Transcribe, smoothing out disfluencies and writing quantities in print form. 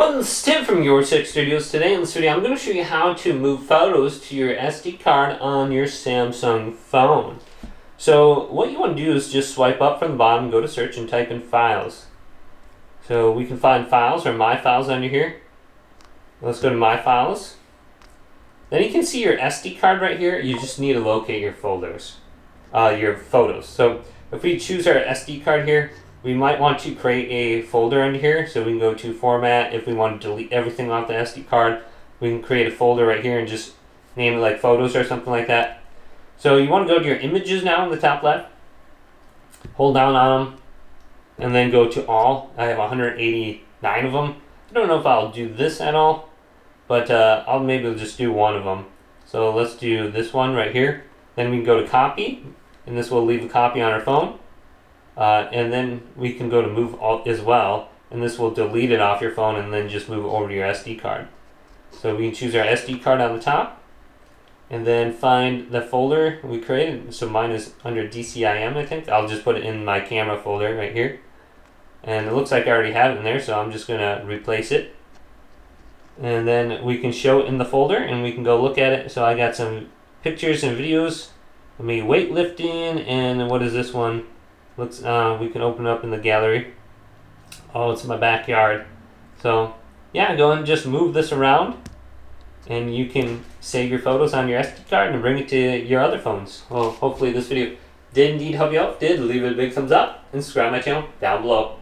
Well, this is Tim from Your Tech Studios. Today in this video, I'm going to show you how to move photos to your SD card on your Samsung phone. So what you want to do is just swipe up from the bottom, go to search, and type in files. So we can find files or my files under here. Let's go to my files. Then you can see your SD card right here. You just need to locate your folders, your photos. So if we choose our SD card here, we might want to create a folder under here, so we can go to format. If we want to delete everything off the SD card, we can create a folder right here and just name it like photos or something like that. So you want to go to your images now in the top left, hold down on them, and then go to all. I have 189 of them. I don't know if I'll do this at all, but I'll maybe just do one of them. So let's do this one right here. Then we can go to copy, and this will leave a copy on our phone. And then we can go to move all as well, and this will delete it off your phone and then just move it over to your SD card. So we can choose our SD card on the top and then find the folder we created. So mine is under DCIM, I think. I'll just put it in my camera folder right here. And it looks like I already have it in there, so I'm just going to replace it. And then we can show it in the folder and we can go look at it. So I got some pictures and videos of me weightlifting, and what is this one? Looks, we can open it up in the gallery. Oh, it's my backyard. So yeah, go and just move this around and you can save your photos on your SD card and bring it to your other phones. Well, hopefully this video did indeed help you out. If it did, leave it a big thumbs up and subscribe to my channel down below.